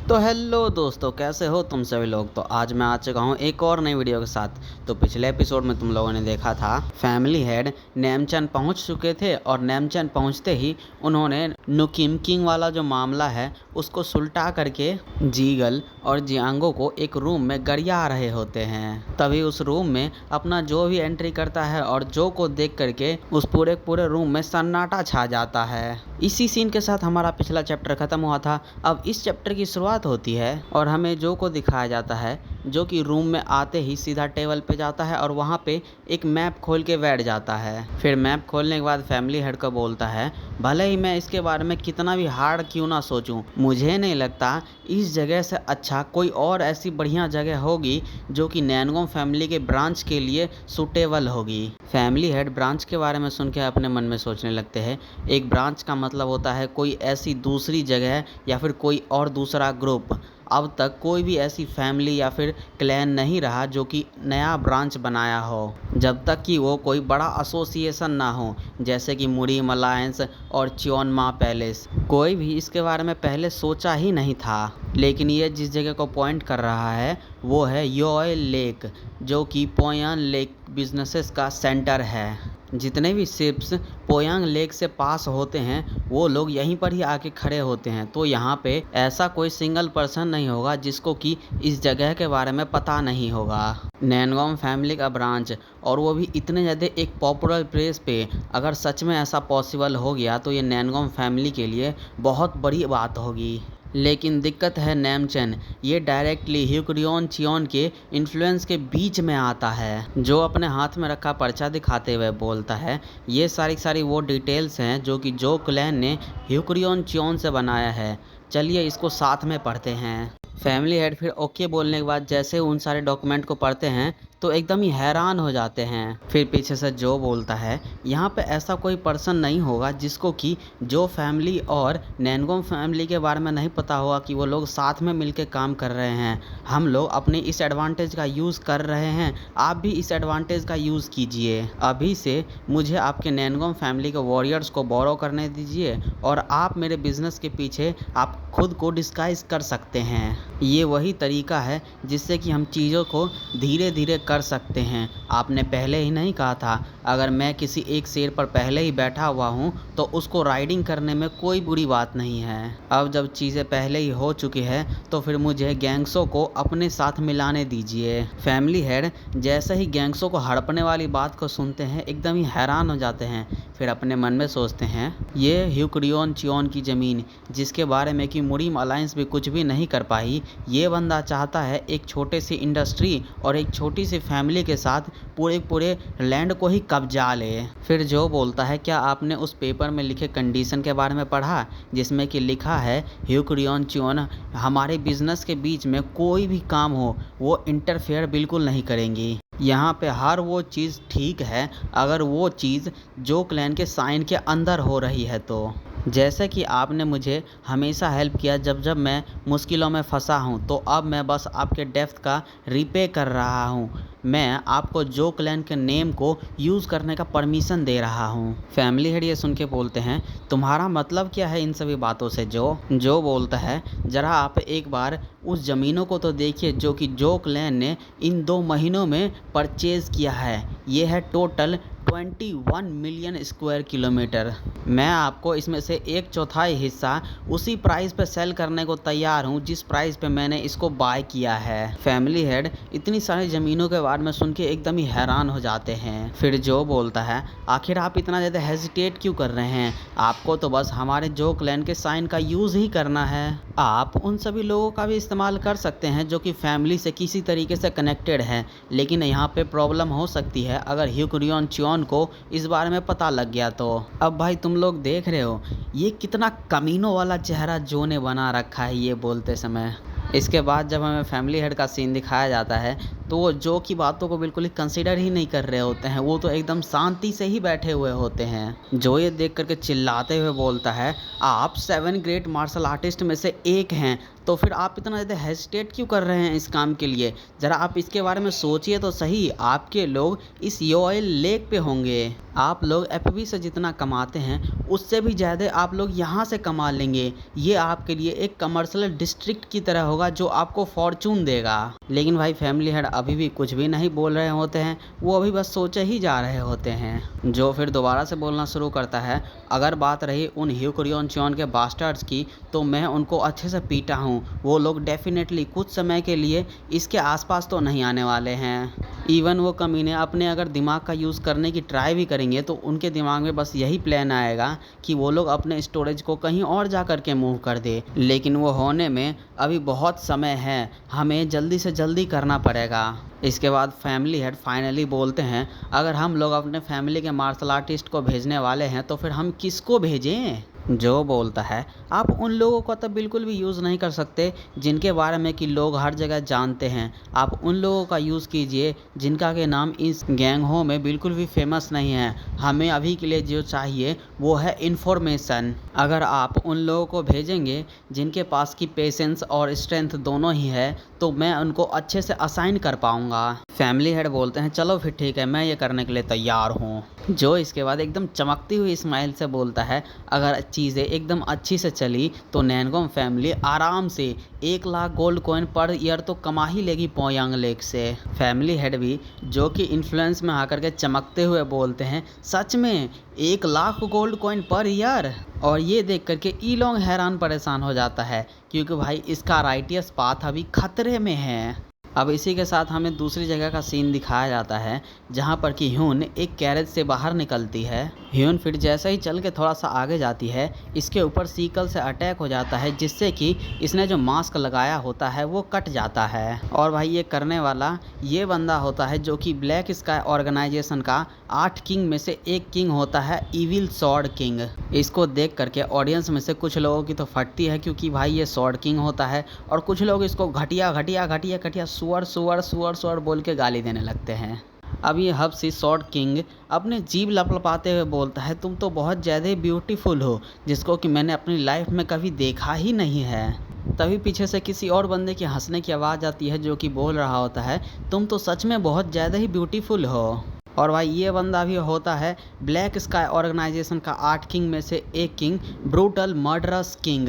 तो हेलो दोस्तों, कैसे हो तुम सभी लोग। तो आज मैं आ चुका हूँ एक और नई वीडियो के साथ। तो पिछले एपिसोड में तुम लोगों ने देखा था फैमिली हेड नेमचंद पहुँच चुके थे और नेमचंद पहुँचते ही उन्होंने नुकिम किंग वाला जो मामला है उसको सुलटा करके जीगल और जियांगो को एक रूम में गरिया रहे होते हैं। तभी उस रूम में अपना जो भी एंट्री करता है और जो को देख करके उस पूरे रूम में सन्नाटा छा जाता है। इसी सीन के साथ हमारा पिछला चैप्टर खत्म हुआ था। अब इस चैप्टर की शुरुआत होती है और हमें जो को दिखाया जाता है जो कि रूम में आते ही सीधा टेबल पे जाता है और वहाँ पे एक मैप खोल के बैठ जाता है। फिर मैप खोलने के बाद फैमिली हेड को बोलता है, भले ही मैं इसके बारे में कितना भी हार्ड क्यों ना सोचूं, मुझे नहीं लगता इस जगह से अच्छा कोई और ऐसी बढ़िया जगह होगी जो कि नैनगोम फैमिली के ब्रांच के लिए सूटेबल होगी। फैमिली हेड ब्रांच के बारे में सुन के अपने मन में सोचने लगते हैं। एक ब्रांच का मतलब होता है कोई ऐसी दूसरी जगह या फिर कोई और दूसरा ग्रुप। अब तक कोई भी ऐसी फैमिली या फिर क्लैन नहीं रहा जो कि नया ब्रांच बनाया हो, जब तक कि वो कोई बड़ा एसोसिएशन ना हो, जैसे कि मुरीम अलायंस और च्योनमा पैलेस। कोई भी इसके बारे में पहले सोचा ही नहीं था। लेकिन ये जिस जगह को पॉइंट कर रहा है वो है योय लेक, जो कि पोयांग लेक बिजनेसेस का सेंटर है। जितने भी शिप्स पोयांग लेक से पास होते हैं वो लोग यहीं पर ही आके खड़े होते हैं। तो यहाँ पे ऐसा कोई सिंगल पर्सन नहीं होगा जिसको कि इस जगह के बारे में पता नहीं होगा। नैनगोम फैमिली का ब्रांच, और वो भी इतने ज़्यादा एक पॉपुलर प्लेस पे। अगर सच में ऐसा पॉसिबल हो गया तो ये नैनगोम फैमिली के लिए बहुत बड़ी बात होगी। लेकिन दिक्कत है नेमचंद, ये डायरेक्टली ह्यूक्रियन चियोन के इन्फ्लुएंस के बीच में आता है, जो अपने हाथ में रखा पर्चा दिखाते हुए बोलता है, ये सारी वो डिटेल्स हैं जो कि जो क्लैन ने ह्यूक्रियन चियोन से बनाया है। चलिए इसको साथ में पढ़ते हैं। फैमिली हेड फिर ओके बोलने के बाद जैसे उन सारे डॉक्यूमेंट को पढ़ते हैं तो एकदम ही हैरान हो जाते हैं। फिर पीछे से जो बोलता है, यहाँ पे ऐसा कोई पर्सन नहीं होगा जिसको कि जो फैमिली और नैनगोम फैमिली के बारे में नहीं पता होगा कि वो लोग साथ में मिलकर काम कर रहे हैं। हम लोग अपने इस एडवांटेज का यूज़ कर रहे हैं, आप भी इस एडवांटेज का यूज़ कीजिए। अभी से मुझे आपके नैनगोम फैमिली के वॉरियर्स को बोरो करने दीजिए और आप मेरे बिजनेस के पीछे आप खुद को डिस्गाइज कर सकते हैं। ये वही तरीका है जिससे कि हम चीज़ों को धीरे धीरे कर सकते हैं। आपने पहले ही नहीं कहा था अगर मैं किसी एक शेर पर पहले ही बैठा हुआ हूँ तो उसको राइडिंग करने में कोई बुरी बात नहीं है। अब जब चीज़ें पहले ही हो चुकी है तो फिर मुझे गैंग्सो को अपने साथ मिलाने दीजिए। फैमिली हेड जैसे ही गैंग्सो को हड़पने वाली बात को सुनते हैं एकदम ही हैरान हो जाते हैं। फिर अपने मन में सोचते हैं, ये ह्यूक्रियन चियोन की ज़मीन जिसके बारे में कि मुरीम अलायंस भी कुछ भी नहीं कर पाई, ये बंदा चाहता है एक छोटे सी इंडस्ट्री और एक छोटी सी फैमिली के साथ पूरे लैंड को ही कब्जा ले। फिर जो बोलता है, क्या आपने उस पेपर में लिखे कंडीशन के बारे में पढ़ा जिसमें कि लिखा है ह्यूक्रियन चियोन हमारे बिजनेस के बीच में कोई भी काम हो वो इंटरफेयर बिल्कुल नहीं करेंगी। यहाँ पे हर वो चीज़ ठीक है अगर वो चीज़ जो क्लैन के साइन के अंदर हो रही है। तो जैसे कि आपने मुझे हमेशा हेल्प किया जब जब मैं मुश्किलों में फंसा हूँ, तो अब मैं बस आपके डेप्थ का रिपे कर रहा हूँ। मैं आपको जो क्लैन के नेम को यूज़ करने का परमिशन दे रहा हूँ। फैमिली हेड ये सुन के बोलते हैं, तुम्हारा मतलब क्या है इन सभी बातों से। जो बोलता है, ज़रा आप एक बार उस ज़मीनों को तो देखिए जो कि जो क्लैन ने इन 2 महीनों में परचेज़ किया है। ये है टोटल 21 मिलियन स्क्वायर किलोमीटर। मैं आपको इसमें से 1/4 हिस्सा उसी प्राइस पे सेल करने को तैयार हूँ जिस प्राइस पे मैंने इसको बाय किया है। फैमिली हेड इतनी सारी ज़मीनों के बारे में सुन के एकदम ही हैरान हो जाते हैं। फिर जो बोलता है, आखिर आप इतना ज़्यादा हेजिटेट क्यों कर रहे हैं, आपको तो बस हमारे जो क्लैन के साइन का यूज़ ही करना है। आप उन सभी लोगों का भी इस्तेमाल कर सकते हैं जो कि फैमिली से किसी तरीके से कनेक्टेड हैं, लेकिन यहाँ पे प्रॉब्लम हो सकती है अगर ह्यूक्रियन चियोन को इस बारे में पता लग गया तो। अब भाई तुम लोग देख रहे हो ये कितना कमीनों वाला चेहरा जो ने बना रखा है ये बोलते समय। इसके बाद जब हमें फैमिली हेड का सीन दिखाया जाता है तो वो जो की बातों को बिल्कुल ही कंसिडर ही नहीं कर रहे होते हैं, वो तो एकदम शांति से ही बैठे हुए होते हैं। जो ये देख करके चिल्लाते हुए बोलता है, आप 7 ग्रेट मार्शल आर्टिस्ट में से एक हैं, तो फिर आप इतना ज़्यादा हेजिटेट क्यों कर रहे हैं इस काम के लिए? ज़रा आप इसके बारे में सोचिए तो सही। आपके लोग इस योएल लेक पे होंगे। आप लोग एफबी से जितना कमाते हैं उससे भी ज़्यादा आप लोग यहाँ से कमा लेंगे। ये आपके लिए एक कमर्शियल डिस्ट्रिक्ट की तरह होगा जो आपको फॉर्चून देगा। लेकिन भाई फैमिली हेड अभी भी कुछ भी नहीं बोल रहे होते हैं, वो अभी बस सोचे ही जा रहे होते हैं। जो फिर दोबारा से बोलना शुरू करता है, अगर बात रही उन ह्यू कुरियन चॉन के बास्टर्ड्स की, तो मैं उनको अच्छे से पीटा हूँ। वो लोग डेफिनेटली कुछ समय के लिए इसके आसपास तो नहीं आने वाले हैं। इवन वो कमीने अपने अगर दिमाग का यूज़ करने की ट्राई भी करेंगे तो उनके दिमाग में बस यही प्लान आएगा कि वो लोग अपने स्टोरेज को कहीं और जा कर के मूव कर दे। लेकिन वो होने में अभी बहुत समय है, हमें जल्दी से जल्दी करना पड़ेगा। इसके बाद फैमिली हेड फाइनली बोलते हैं, अगर हम लोग अपने फैमिली के मार्शल आर्टिस्ट को भेजने वाले हैं तो फिर हम किसको भेजें? जो बोलता है, आप उन लोगों को तो बिल्कुल भी यूज़ नहीं कर सकते जिनके बारे में कि लोग हर जगह जानते हैं। आप उन लोगों का यूज़ कीजिए जिनका के नाम इस गैंग हो में बिल्कुल भी फेमस नहीं है। हमें अभी के लिए जो चाहिए वो है इन्फॉर्मेशन। अगर आप उन लोगों को भेजेंगे जिनके पास की पेशेंस और स्ट्रेंथ दोनों ही है, तो मैं उनको अच्छे से असाइन कर पाऊँगा। फैमिली हेड बोलते हैं, चलो फिर ठीक है, मैं ये करने के लिए तैयार हूँ। जो इसके बाद एकदम चमकती हुई स्माइल से बोलता है, अगर चीज़ें एकदम अच्छी से चली तो नैनगोम फैमिली आराम से 1 lakh gold coin per year तो कमा ही लेगी पोयांग लेक से। फैमिली हेड भी जो कि इन्फ्लुएंस में आकर के चमकते हुए बोलते हैं, सच में 1 lakh gold coin per year? और ये देख करके ईलोंग हैरान परेशान हो जाता है, क्योंकि भाई इसका राइटियस पाथ अभी खतरे में है। अब इसी के साथ हमें दूसरी जगह का सीन दिखाया जाता है, जहाँ पर कि ह्यून एक कैरेज से बाहर निकलती है। ह्यून फिर जैसे ही चल के थोड़ा सा आगे जाती है, इसके ऊपर सीकल से अटैक हो जाता है, जिससे कि इसने जो मास्क लगाया होता है वो कट जाता है। और भाई ये करने वाला ये बंदा होता है जो कि ब्लैक स्काई ऑर्गेनाइजेशन का 8 किंग में से एक किंग होता है, इविल सॉर्ड किंग। इसको देख करके ऑडियंस में से कुछ लोगों की तो फटती है, क्योंकि भाई ये सॉर्ड किंग होता है, और कुछ लोग इसको घटिया घटिया घटिया घटिया सुअर सुअर सुअर सुअर बोल के गाली देने लगते हैं। अब ये हब्सी सॉर्ड किंग अपने जीभ लपलपाते हुए बोलता है, तुम तो बहुत ज़्यादा ब्यूटीफुल हो, जिसको कि मैंने अपनी लाइफ में कभी देखा ही नहीं है। तभी पीछे से किसी और बंदे की हंसने की आवाज़ आती है, जो कि बोल रहा होता है, तुम तो सच में बहुत ज़्यादा ही ब्यूटीफुल हो। और भाई ये बंदा भी होता है ब्लैक स्काई ऑर्गेनाइजेशन का 8 किंग में से एक किंग, ब्रूटल मर्डरस किंग।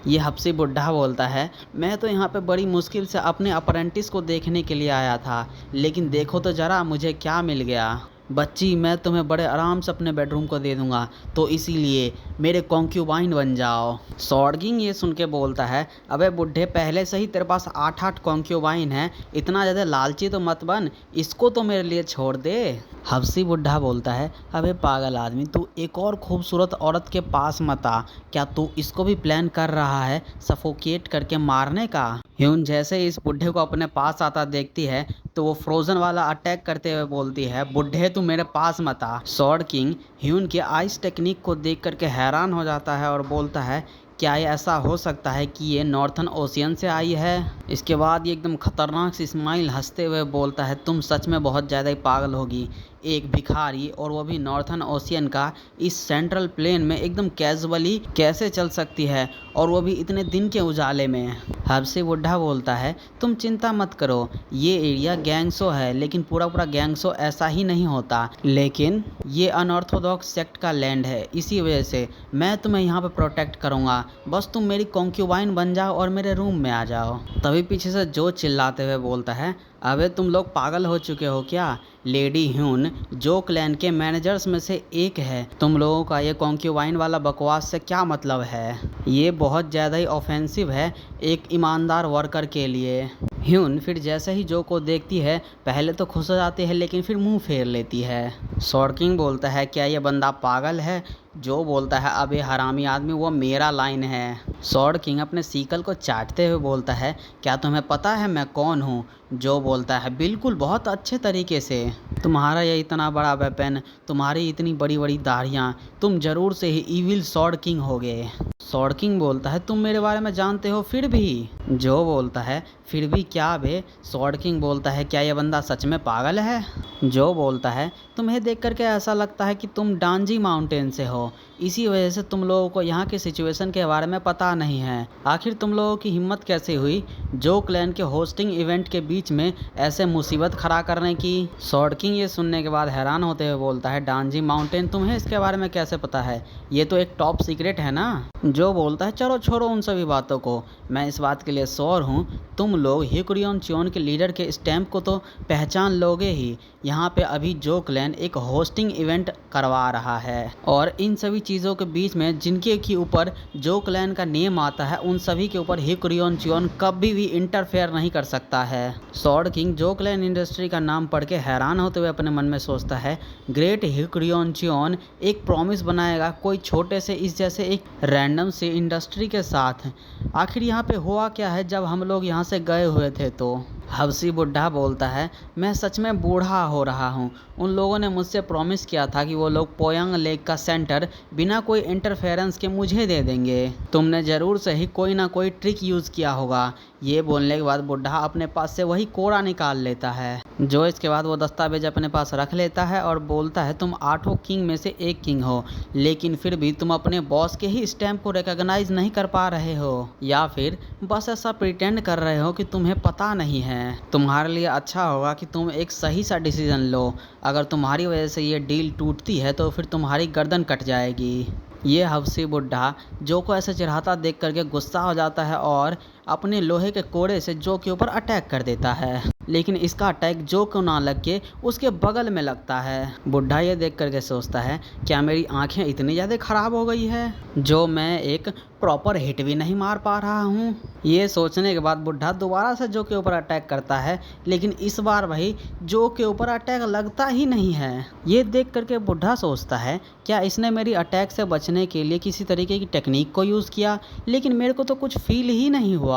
ये हब्सी बुढ़ा बोलता है, मैं तो यहाँ पे बड़ी मुश्किल से अपने अप्रेंटिस को देखने के लिए आया था, लेकिन देखो तो ज़रा मुझे क्या मिल गया। बच्ची, मैं तुम्हें बड़े आराम से अपने बेडरूम को दे दूंगा, तो इसीलिए मेरे कॉन्क्यूबाइन बन जाओ। सॉर्ड किंग ये सुन के बोलता है, अबे बुढ़े, पहले से ही तेरे पास 8 कॉन्क्यूबाइन है, इतना ज़्यादा लालची तो मत बन, इसको तो मेरे लिए छोड़ दे। हब्सी बुढ़ा बोलता है, अबे पागल आदमी, तू एक और खूबसूरत औरत के पास मत आ, क्या तू इसको भी प्लान कर रहा है सफोकेट करके मारने का? ह्यून जैसे ही इस बुढ़े को अपने पास आता देखती है, तो वो फ्रोजन वाला अटैक करते हुए बोलती है, बुढ़े तू मेरे पास मत आ। सॉर्ड किंग ह्यून के आइस टेक्निक को देख करके हैरान हो जाता है और बोलता है, क्या ये ऐसा हो सकता है कि ये नॉर्थन ओशियन से आई है? इसके बाद ये एकदम खतरनाक सी स्माइल हंसते हुए बोलता है, तुम सच में बहुत ज़्यादा ही पागल होगी। एक भिखारी, और वो भी नॉर्थन ओशियन का, इस सेंट्रल प्लेन में एकदम कैजुअली कैसे चल सकती है, और वो भी इतने दिन के उजाले में? हब्सी बुढ़ा बोलता है, तुम चिंता मत करो, ये एरिया गैंगसो है, लेकिन पूरा पूरा गैंगसो ऐसा ही नहीं होता, लेकिन ये अनऑर्थोडॉक्स सेक्ट का लैंड है, इसी वजह से मैं तुम्हें यहाँ पे प्रोटेक्ट करूँगा, बस तुम मेरी कॉन्क्यूबाइन बन जाओ और मेरे रूम में आ जाओ। तभी पीछे से जो चिल्लाते हुए बोलता है, अबे तुम लोग पागल हो चुके हो क्या? लेडी ह्यून जो क्लैन के मैनेजर्स में से एक है, तुम लोगों का ये कॉन्क्यूबाइन वाला बकवास से क्या मतलब है? ये बहुत ज़्यादा ही ऑफेंसिव है एक ईमानदार वर्कर के लिए। ह्यून फिर जैसे ही जो को देखती है, पहले तो खुश हो जाती है, लेकिन फिर मुंह फेर लेती है। सॉर्ड किंग बोलता है, क्या ये बंदा पागल है? जो बोलता है अबे हरामी आदमी वो मेरा लाइन है। स्वॉर्ड किंग अपने सीकल को चाटते हुए बोलता है क्या तुम्हें पता है मैं कौन हूँ? जो बोलता है बिल्कुल बहुत अच्छे तरीके से। तुम्हारा ये इतना बड़ा वेपन, तुम्हारी इतनी बड़ी बड़ी दाढ़ियाँ, तुम जरूर से ही इविल स्वॉर्ड किंग होगे। स्वॉर्ड किंग बोलता है तुम मेरे बारे में जानते हो फिर भी? जो बोलता है फिर भी क्या बे? स्वॉर्ड किंग बोलता है क्या ये बंदा सच में पागल है? जो बोलता है तुम्हें देख करके ऐसा लगता है कि तुम डांजी माउंटेन से हो, इसी वजह से तुम लोगों को यहाँ की सिचुएशन के बारे में पता नहीं है। आखिर तुम लोगों की हिम्मत कैसे हुई जो क्लैन के होस्टिंग इवेंट के बीच में ऐसे मुसीबत खड़ा करने की? स्वॉर्ड किंग ये सुनने के बाद हैरान होते हुए बोलता है डांजी माउंटेन तुम्हें इसके बारे में कैसे पता है? ये तो एक टॉप सीक्रेट है ना। जो बोलता है चलो छोड़ो उन सभी बातों को, मैं इस बात के लिए श्योर हूँ तुम लोग हिकुरियन चियोन के लीडर के स्टैम्प को तो पहचान लोगे ही। यहाँ पे अभी जो क्लैन एक होस्टिंग इवेंट करवा रहा है और इन सभी चीज़ों के बीच में जिनके के ऊपर जो क्लैन का नेम आता है उन सभी के ऊपर हिकुरियन चियोन कभी भी इंटरफेयर नहीं कर सकता है। स्वॉर्ड किंग जो क्लैन इंडस्ट्री का नाम पढ़ के हैरान होते हुए अपने मन में सोचता है ग्रेट हिकुरियन चियोन एक प्रॉमिस बनाएगा कोई छोटे से इस जैसे एक रैंडम से इंडस्ट्री के साथ। आखिर यहाँ पे हुआ क्या है जब हम लोग यहाँ से गए हुए थे? तो हवसी बुढ़ा बोलता है मैं सच में बूढ़ा हो रहा हूँ। उन लोगों ने मुझसे प्रॉमिस किया था कि वो लोग पोयांग लेक का सेंटर बिना कोई इंटरफेरेंस के मुझे दे देंगे। तुमने ज़रूर से ही कोई ना कोई ट्रिक यूज़ किया होगा। ये बोलने के बाद बुढ़ा अपने पास से वही कोड़ा निकाल लेता है। जो इसके बाद वो दस्तावेज अपने पास रख लेता है और बोलता है तुम 8 किंग में से एक किंग हो, लेकिन फिर भी तुम अपने बॉस के ही स्टैम्प को रिकॉग्नाइज नहीं कर पा रहे हो, या फिर बस ऐसा प्रिटेंड कर रहे हो कि तुम्हें पता नहीं है। तुम्हारे लिए अच्छा होगा कि तुम एक सही सा डिसीजन लो। अगर तुम्हारी वजह से ये डील टूटती है तो फिर तुम्हारी गर्दन कट जाएगी। ये हवसी बुढ़ा जो को ऐसे चिढ़ाता देख करके गुस्सा हो जाता है और अपने लोहे के कोड़े से जो के ऊपर अटैक कर देता है, लेकिन इसका अटैक जो को ना लग के उसके बगल में लगता है। बुढ़ा ये देख करके सोचता है क्या मेरी आंखें इतनी ज़्यादा ख़राब हो गई है जो मैं एक प्रॉपर हिट भी नहीं मार पा रहा हूँ? ये सोचने के बाद बुढ़ा दोबारा से जो के ऊपर अटैक करता है, लेकिन इस बार वही जो के ऊपर अटैक लगता ही नहीं है। ये देख करके बुढ़ा सोचता है क्या इसने मेरी अटैक से बचने के लिए किसी तरीके की टेक्निक को यूज़ किया, लेकिन मेरे को तो कुछ फील ही नहीं हुआ।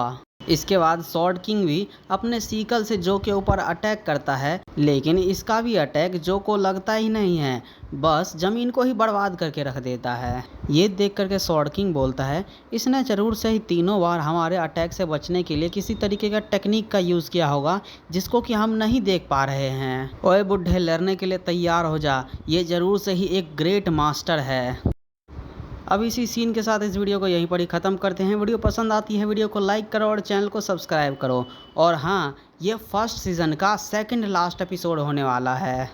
इसके बाद स्वॉर्ड किंग भी अपने सीकल से जो के ऊपर अटैक करता है, लेकिन इसका भी अटैक जो को लगता ही नहीं है, बस ज़मीन को ही बर्बाद करके रख देता है। ये देख करके स्वॉर्ड किंग बोलता है इसने ज़रूर से ही तीनों बार हमारे अटैक से बचने के लिए किसी तरीके का टेक्निक का यूज़ किया होगा जिसको कि हम नहीं देख पा रहे हैं। ओए बुढ़े लड़ने के लिए तैयार हो जा, ये ज़रूर से ही एक ग्रेट मास्टर है। अब इसी सीन के साथ इस वीडियो को यहीं पर ही ख़त्म करते हैं। वीडियो पसंद आती है वीडियो को लाइक करो और चैनल को सब्सक्राइब करो। और हाँ, ये फर्स्ट सीज़न का सेकंड लास्ट एपिसोड होने वाला है।